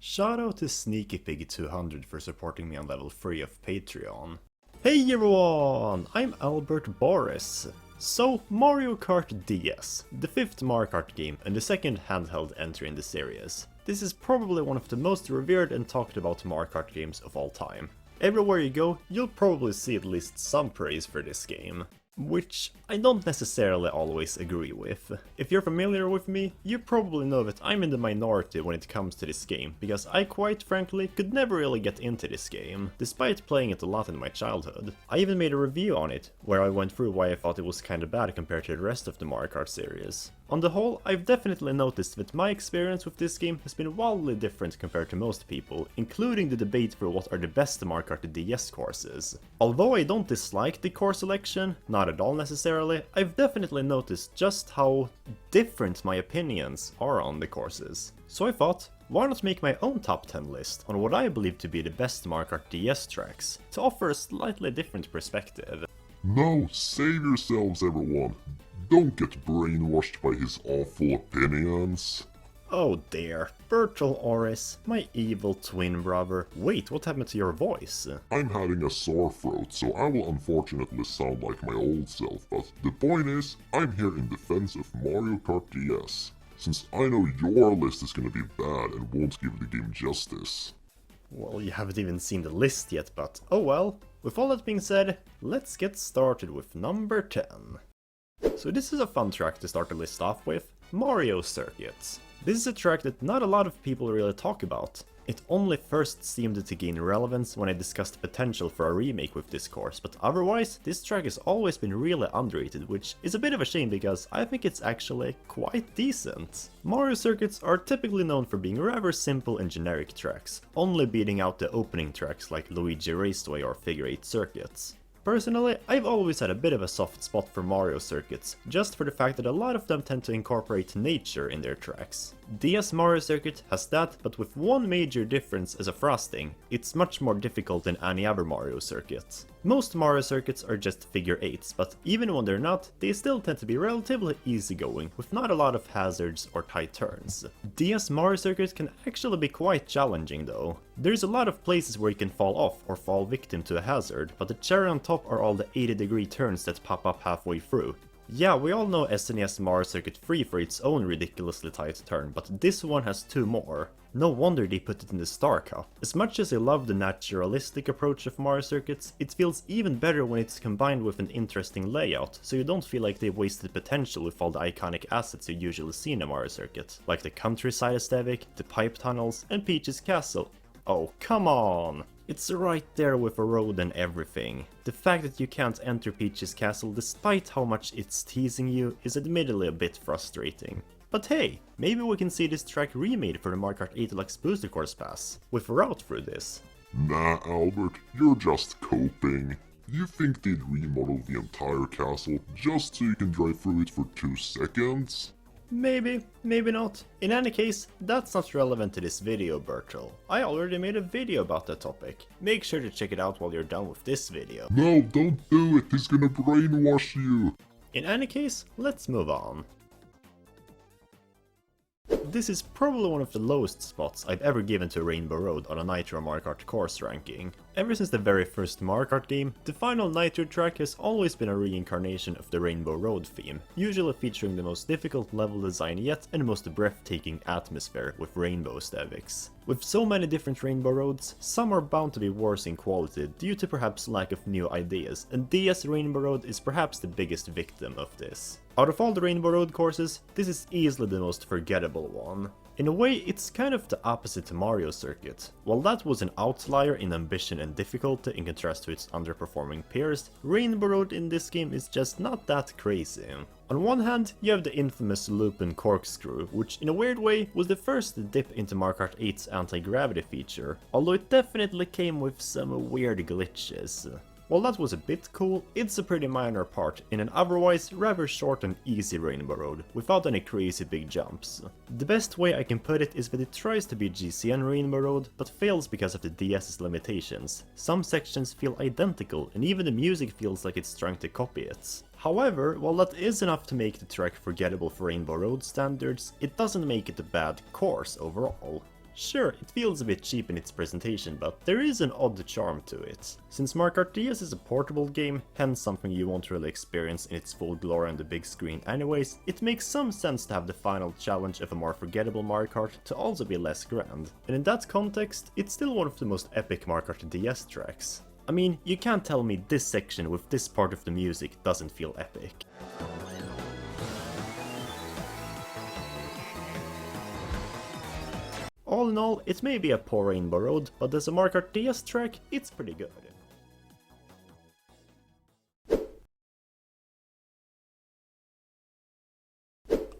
Shoutout to SneakyPig200 for supporting me on level 3 of Patreon. Hey everyone! I'm Albert Boris. So, Mario Kart DS, the 5th Mario Kart game and the second handheld entry in the series. This is probably one of the most revered and talked about Mario Kart games of all time. Everywhere you go, you'll probably see at least some praise for this game. Which I don't necessarily always agree with. If you're familiar with me, you probably know that I'm in the minority when it comes to this game, because I quite frankly could never really get into this game, despite playing it a lot in my childhood. I even made a review on it, where I went through why I thought it was kinda bad compared to the rest of the Mario Kart series. On the whole, I've definitely noticed that my experience with this game has been wildly different compared to most people, including the debate for what are the best Mario Kart DS courses. Although I don't dislike the course selection, not at all necessarily, I've definitely noticed just how different my opinions are on the courses. So I thought, why not make my own top 10 list on what I believe to be the best Mario Kart DS tracks, to offer a slightly different perspective. Now, save yourselves everyone. Don't get brainwashed by his awful opinions. Oh dear, Bertel Oris, my evil twin brother. Wait, what happened to your voice? I'm having a sore throat, so I will unfortunately sound like my old self, but the point is, I'm here in defense of Mario Kart DS, since I know your list is gonna be bad and won't give the game justice. Well, you haven't even seen the list yet, but oh well. With all that being said, let's get started with number 10. So this is a fun track to start the list off with, Mario Circuit. This is a track that not a lot of people really talk about. It only first seemed to gain relevance when I discussed the potential for a remake with this course, but otherwise, this track has always been really underrated, which is a bit of a shame because I think it's actually quite decent. Mario circuits are typically known for being rather simple and generic tracks, only beating out the opening tracks like Luigi Raceway or Figure 8 circuits. Personally, I've always had a bit of a soft spot for Mario circuits, just for the fact that a lot of them tend to incorporate nature in their tracks. DS Mario Circuit has that, but with one major difference as a frosting, it's much more difficult than any other Mario circuit. Most Mario circuits are just figure 8s, but even when they're not, they still tend to be relatively easygoing, with not a lot of hazards or tight turns. DS Mario Circuit can actually be quite challenging though. There's a lot of places where you can fall off or fall victim to a hazard, but the cherry on top are all the 80-degree turns that pop up halfway through. Yeah, we all know SNES Mario Circuit 3 for its own ridiculously tight turn, but this one has 2 more. No wonder they put it in the Star Cup. As much as I love the naturalistic approach of Mario Circuits, it feels even better when it's combined with an interesting layout, so you don't feel like they've wasted potential with all the iconic assets you usually see in a Mario Circuit, like the countryside aesthetic, the pipe tunnels, and Peach's castle. Oh, come on! It's right there with a road and everything. The fact that you can't enter Peach's castle despite how much it's teasing you is admittedly a bit frustrating. But hey, maybe we can see this track remade for the Mario Kart 8 Deluxe Booster Course Pass, with a route through this. Nah, Albert, you're just coping. You think they'd remodel the entire castle just so you can drive through it for 2 seconds? Maybe, maybe not. In any case, that's not relevant to this video, Bertel. I already made a video about that topic. Make sure to check it out while you're done with this video. No, don't do it, he's gonna brainwash you. In any case, let's move on. This is probably one of the lowest spots I've ever given to Rainbow Road on a Nitro Mario Kart course ranking. Ever since the very first Mario Kart game, the final Nitro track has always been a reincarnation of the Rainbow Road theme, usually featuring the most difficult level design yet and the most breathtaking atmosphere with rainbow aesthetics. With so many different Rainbow Roads, some are bound to be worse in quality due to perhaps lack of new ideas, and DS Rainbow Road is perhaps the biggest victim of this. Out of all the Rainbow Road courses, this is easily the most forgettable one. In a way, it's kind of the opposite to Mario Circuit. While that was an outlier in ambition and difficulty in contrast to its underperforming peers, Rainbow Road in this game is just not that crazy. On one hand, you have the infamous loop and corkscrew, which in a weird way was the first dip into Mario Kart 8's anti-gravity feature, although it definitely came with some weird glitches. While that was a bit cool, it's a pretty minor part in an otherwise rather short and easy Rainbow Road, without any crazy big jumps. The best way I can put it is that it tries to be GCN Rainbow Road, but fails because of the DS's limitations. Some sections feel identical, and even the music feels like it's trying to copy it. However, while that is enough to make the track forgettable for Rainbow Road standards, it doesn't make it a bad course overall. Sure, it feels a bit cheap in its presentation, but there is an odd charm to it. Since Mario Kart DS is a portable game, hence something you won't really experience in its full glory on the big screen anyways, it makes some sense to have the final challenge of a more forgettable Mario Kart to also be less grand. And in that context, it's still one of the most epic Mario Kart DS tracks. I mean, you can't tell me this section with this part of the music doesn't feel epic. All in all, it may be a poor Rainbow Road, but as a Mario Kart DS track, it's pretty good.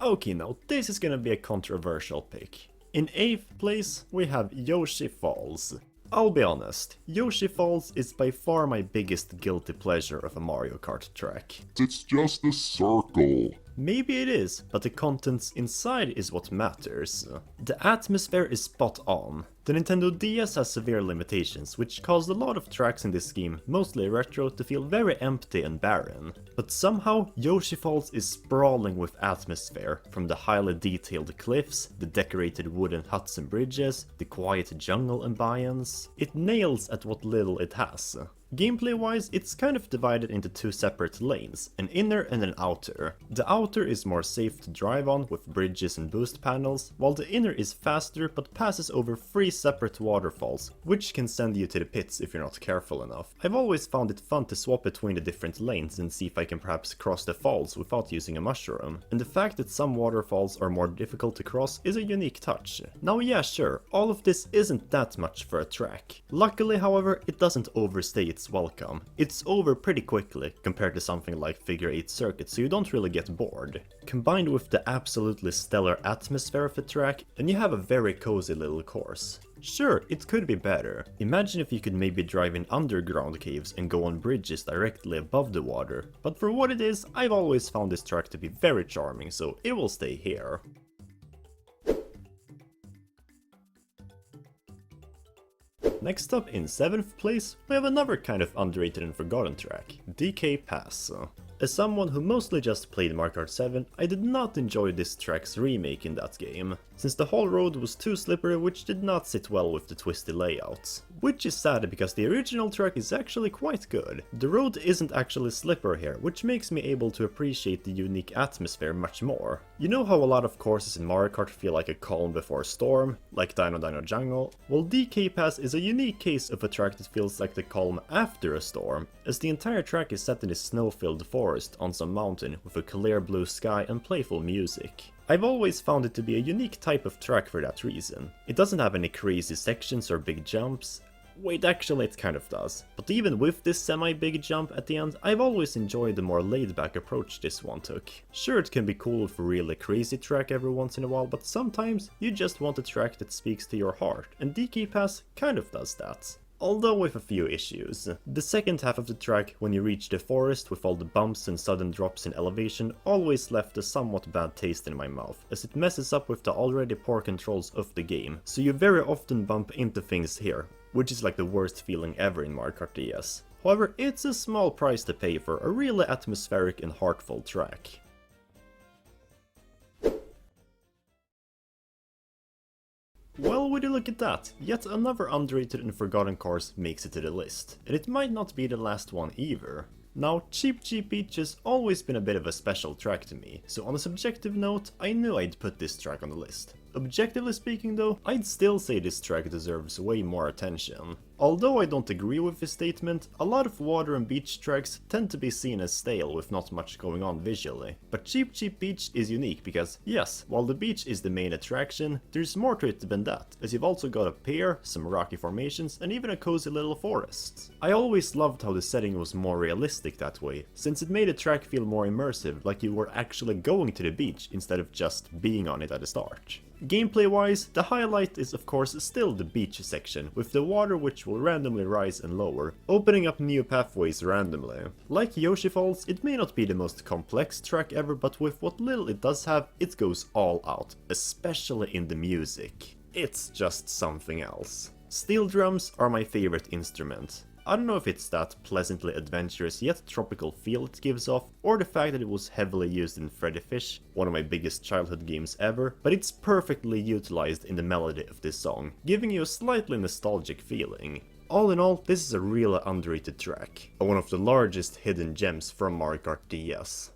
Okay, now this is gonna be a controversial pick. In 8th place, we have Yoshi Falls. I'll be honest, Yoshi Falls is by far my biggest guilty pleasure of a Mario Kart track. It's just a circle. Maybe it is, but the contents inside is what matters. The atmosphere is spot on. The Nintendo DS has severe limitations, which caused a lot of tracks in this game, mostly retro, to feel very empty and barren. But somehow, Yoshi Falls is sprawling with atmosphere, from the highly detailed cliffs, the decorated wooden huts and bridges, the quiet jungle ambience. It nails at what little it has. Gameplay-wise, it's kind of divided into two separate lanes, an inner and an outer. The outer is more safe to drive on with bridges and boost panels, while the inner is faster but passes over 3 separate waterfalls, which can send you to the pits if you're not careful enough. I've always found it fun to swap between the different lanes and see if I can perhaps cross the falls without using a mushroom, and the fact that some waterfalls are more difficult to cross is a unique touch. Now yeah, sure, all of this isn't that much for a track. Luckily, however, it doesn't overstay its welcome. It's over pretty quickly compared to something like Figure 8 Circuit, so you don't really get bored. Combined with the absolutely stellar atmosphere of the track, and you have a very cozy little course. Sure, it could be better. Imagine if you could maybe drive in underground caves and go on bridges directly above the water, but for what it is, I've always found this track to be very charming, so it will stay here. Next up, in 7th place, we have another kind of underrated and forgotten track, DK Pass. As someone who mostly just played Mario Kart 7, I did not enjoy this track's remake in that game, since the whole road was too slippery, which did not sit well with the twisty layouts. Which is sad because the original track is actually quite good. The road isn't actually slippery here, which makes me able to appreciate the unique atmosphere much more. You know how a lot of courses in Mario Kart feel like a calm before a storm, like Dino Dino Jungle? Well, DK Pass is a unique case of a track that feels like the calm after a storm, as the entire track is set in a snow-filled forest on some mountain with a clear blue sky and playful music. I've always found it to be a unique type of track for that reason. It doesn't have any crazy sections or big jumps. Wait, actually it kind of does. But even with this semi-big jump at the end, I've always enjoyed the more laid-back approach this one took. Sure, it can be cool with a really crazy track every once in a while, but sometimes you just want a track that speaks to your heart, and DK Pass kind of does that. Although with a few issues. The second half of the track, when you reach the forest with all the bumps and sudden drops in elevation, always left a somewhat bad taste in my mouth, as it messes up with the already poor controls of the game, so you very often bump into things here, which is like the worst feeling ever in Mario Kart DS. However, it's a small price to pay for a really atmospheric and heartful track. Well, would you look at that, yet another underrated and forgotten course makes it to the list, and it might not be the last one either. Now, Cheep Cheep Beach has always been a bit of a special track to me, so on a subjective note, I knew I'd put this track on the list. Objectively speaking though, I'd still say this track deserves way more attention. Although I don't agree with this statement, a lot of water and beach tracks tend to be seen as stale with not much going on visually. But Cheep Cheep Beach is unique because, yes, while the beach is the main attraction, there's more to it than that, as you've also got a pier, some rocky formations, and even a cozy little forest. I always loved how the setting was more realistic that way, since it made the track feel more immersive, like you were actually going to the beach instead of just being on it at the start. Gameplay-wise, the highlight is of course still the beach section, with the water which will randomly rise and lower, opening up new pathways randomly. Like Yoshi Falls, it may not be the most complex track ever, but with what little it does have, it goes all out, especially in the music. It's just something else. Steel drums are my favorite instrument. I don't know if it's that pleasantly adventurous yet tropical feel it gives off, or the fact that it was heavily used in Freddy Fish, one of my biggest childhood games ever, but it's perfectly utilized in the melody of this song, giving you a slightly nostalgic feeling. All in all, this is a really underrated track, and one of the largest hidden gems from Mario Kart DS.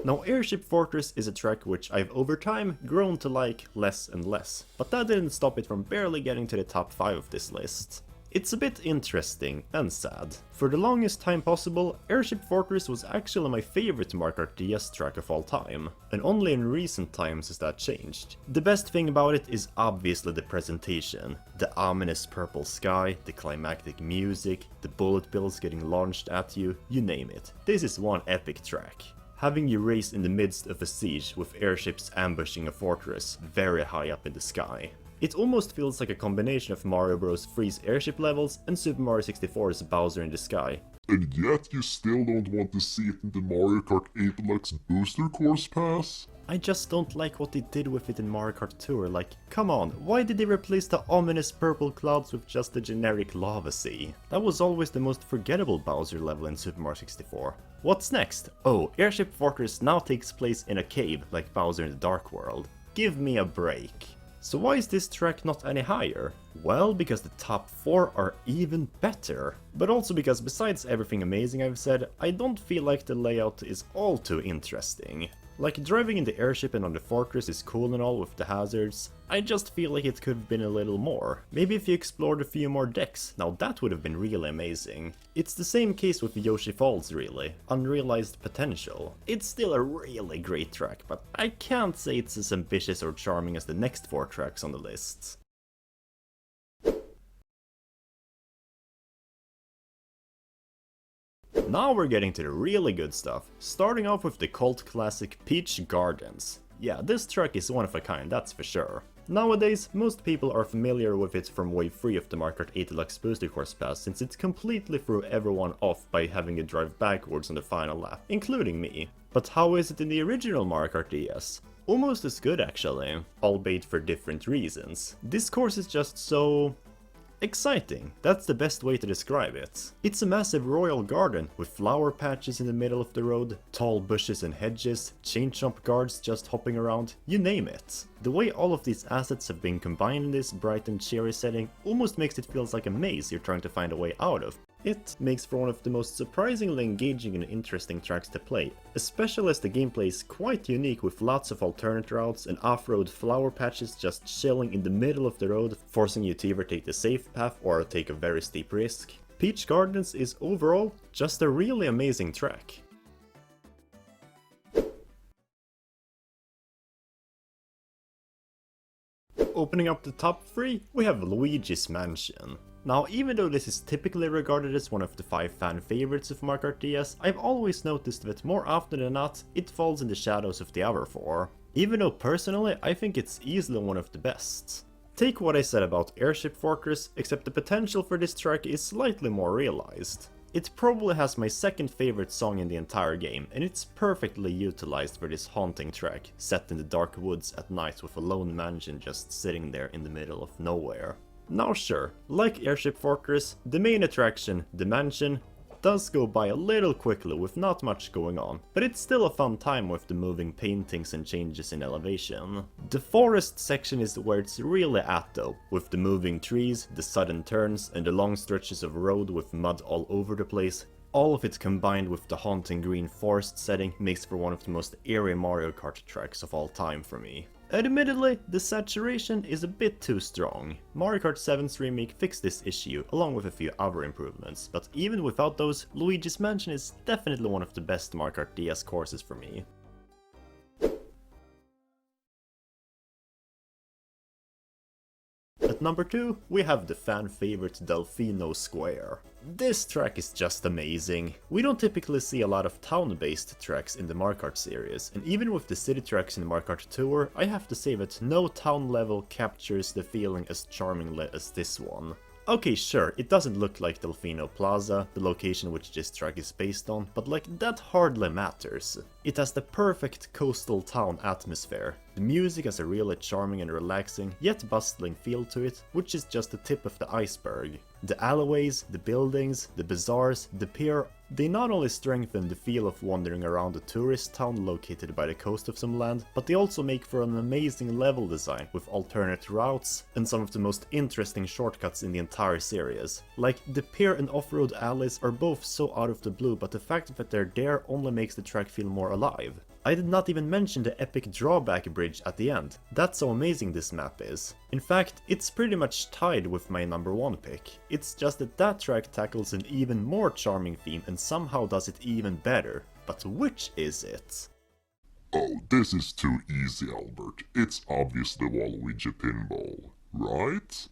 Now, Airship Fortress is a track which I've over time grown to like less and less, but that didn't stop it from barely getting to the top 5 of this list. It's a bit interesting and sad. For the longest time possible, Airship Fortress was actually my favorite Mario Kart DS track of all time, and only in recent times has that changed. The best thing about it is obviously the presentation. The ominous purple sky, the climactic music, the bullet bills getting launched at you, you name it. This is one epic track. Having you race in the midst of a siege with airships ambushing a fortress very high up in the sky. It almost feels like a combination of Mario Bros. Freeze airship levels and Super Mario 64's Bowser in the Sky. And yet you still don't want to see it in the Mario Kart 8 Deluxe Booster Course Pass? I just don't like what they did with it in Mario Kart Tour, like, come on, why did they replace the ominous purple clouds with just a generic lava sea? That was always the most forgettable Bowser level in Super Mario 64. What's next? Oh, Airship Fortress now takes place in a cave, like Bowser in the Dark World. Give me a break. So why is this track not any higher? Well, because the top 4 are even better. But also because besides everything amazing I've said, I don't feel like the layout is all too interesting. Like, driving in the airship and on the fortress is cool and all with the hazards, I just feel like it could have been a little more. Maybe if you explored a few more decks, now that would have been really amazing. It's the same case with Yoshi Falls really, unrealized potential. It's still a really great track, but I can't say it's as ambitious or charming as the next 4 tracks on the list. Now we're getting to the really good stuff, starting off with the cult classic Peach Gardens. Yeah, this track is one of a kind, that's for sure. Nowadays, most people are familiar with it from Wave 3 of the Mario Kart 8 Deluxe Booster Course Pass, since it completely threw everyone off by having you drive backwards on the final lap, including me. But how is it in the original Mario Kart DS? Almost as good actually, albeit for different reasons. This course is just so exciting, that's the best way to describe it. It's a massive royal garden with flower patches in the middle of the road, tall bushes and hedges, chain chomp guards just hopping around, you name it. The way all of these assets have been combined in this bright and cheery setting almost makes it feel like a maze you're trying to find a way out of. It makes for one of the most surprisingly engaging and interesting tracks to play, especially as the gameplay is quite unique with lots of alternate routes and off-road flower patches just chilling in the middle of the road, forcing you to either take the safe path or take a very steep risk. Peach Gardens is overall just a really amazing track. Opening up the top 3, we have Luigi's Mansion. Now, even though this is typically regarded as one of the 5 fan favorites of Mario Kart DS, I've always noticed that more often than not, it falls in the shadows of the other 4. Even though personally, I think it's easily one of the best. Take what I said about Airship Fortress, except the potential for this track is slightly more realized. It probably has my second favorite song in the entire game, and it's perfectly utilized for this haunting track, set in the dark woods at night with a lone mansion just sitting there in the middle of nowhere. Now sure, like Airship Fortress, the main attraction, the mansion, does go by a little quickly with not much going on, but it's still a fun time with the moving paintings and changes in elevation. The forest section is where it's really at though, with the moving trees, the sudden turns, and the long stretches of road with mud all over the place. All of it combined with the haunting green forest setting makes for one of the most eerie Mario Kart tracks of all time for me. Admittedly, the saturation is a bit too strong. Mario Kart 7's remake fixed this issue, along with a few other improvements, but even without those, Luigi's Mansion is definitely one of the best Mario Kart DS courses for me. At number 2, we have the fan favorite Delfino Square. This track is just amazing. We don't typically see a lot of town-based tracks in the Mario Kart series, and even with the city tracks in Mario Kart Tour, I have to say that no town level captures the feeling as charmingly as this one. Okay, sure, it doesn't look like Delfino Plaza, the location which this track is based on, but like that hardly matters. It has the perfect coastal town atmosphere. The music has a really charming and relaxing, yet bustling feel to it, which is just the tip of the iceberg. The alleyways, the buildings, the bazaars, the pier, they not only strengthen the feel of wandering around a tourist town located by the coast of some land, but they also make for an amazing level design with alternate routes and some of the most interesting shortcuts in the entire series. Like, the pier and off-road alleys are both so out of the blue, but the fact that they're there only makes the track feel more alive. I did not even mention the epic drawback bridge at the end. That's how amazing this map is. In fact, it's pretty much tied with my number 1 pick. It's just that that track tackles an even more charming theme and somehow does it even better. But which is it? Oh, this is too easy, Albert. It's obviously Waluigi Pinball, right?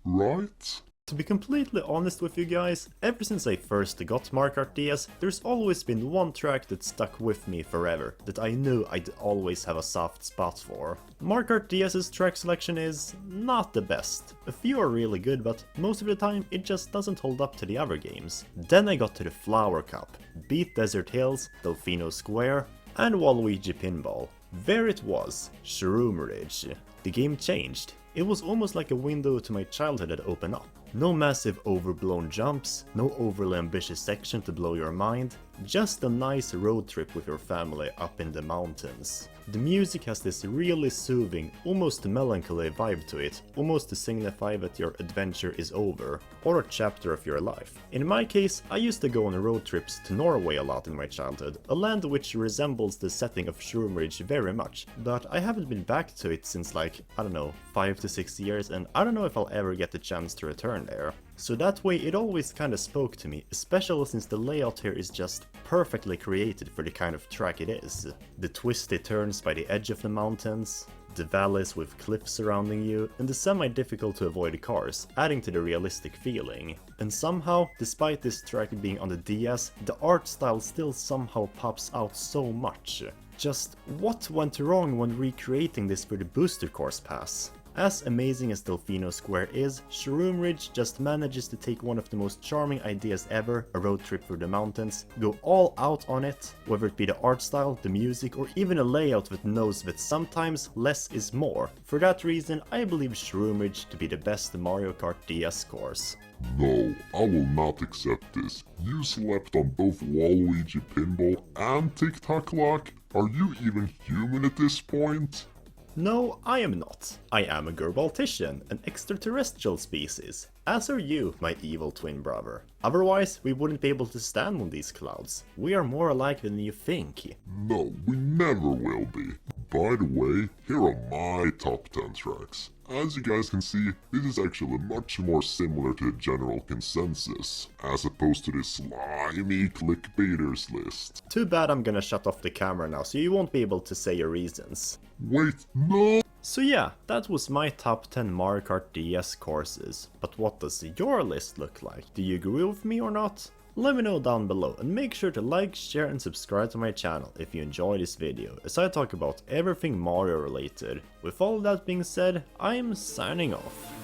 Right? To be completely honest with you guys, ever since I first got Mario Kart DS, there's always been one track that stuck with me forever, that I knew I'd always have a soft spot for. Mario Kart DS's track selection is not the best. A few are really good, but most of the time it just doesn't hold up to the other games. Then I got to the Flower Cup, beat Desert Hills, Delfino Square, and Waluigi Pinball. There it was, Shroom Ridge. The game changed. It was almost like a window to my childhood that opened up. No massive overblown jumps, no overly ambitious section to blow your mind, just a nice road trip with your family up in the mountains. The music has this really soothing, almost melancholy vibe to it, almost to signify that your adventure is over, or a chapter of your life. In my case, I used to go on road trips to Norway a lot in my childhood, a land which resembles the setting of Shroom Ridge very much, but I haven't been back to it since like, I don't know, 5 to 6 years, and I don't know if I'll ever get the chance to return there. So that way it always kinda spoke to me, especially since the layout here is just perfectly created for the kind of track it is. The twisty turns by the edge of the mountains, the valleys with cliffs surrounding you, and the semi-difficult to avoid cars, adding to the realistic feeling. And somehow, despite this track being on the DS, the art style still somehow pops out so much. Just what went wrong when recreating this for the booster course pass? As amazing as Delfino Square is, Shroom Ridge just manages to take one of the most charming ideas ever, a road trip through the mountains, go all out on it, whether it be the art style, the music, or even a layout that knows that sometimes less is more. For that reason, I believe Shroom Ridge to be the best Mario Kart DS course. No, I will not accept this. You slept on both Waluigi Pinball and TikTok Clock? Are you even human at this point? No, I am not. I am a Gerbaltician, an extraterrestrial species, as are you, my evil twin brother. Otherwise, we wouldn't be able to stand on these clouds. We are more alike than you think. No, we never will be. By the way, here are my top 10 tracks. As you guys can see, this is actually much more similar to the general consensus, as opposed to the slimy clickbaiters list. Too bad I'm gonna shut off the camera now, so you won't be able to say your reasons. Wait, no! So yeah, that was my top 10 Mario Kart DS courses. But what does your list look like? Do you agree with me or not? Let me know down below, and make sure to like, share and subscribe to my channel if you enjoy this video, as I talk about everything Mario related. With all that being said, I'm signing off.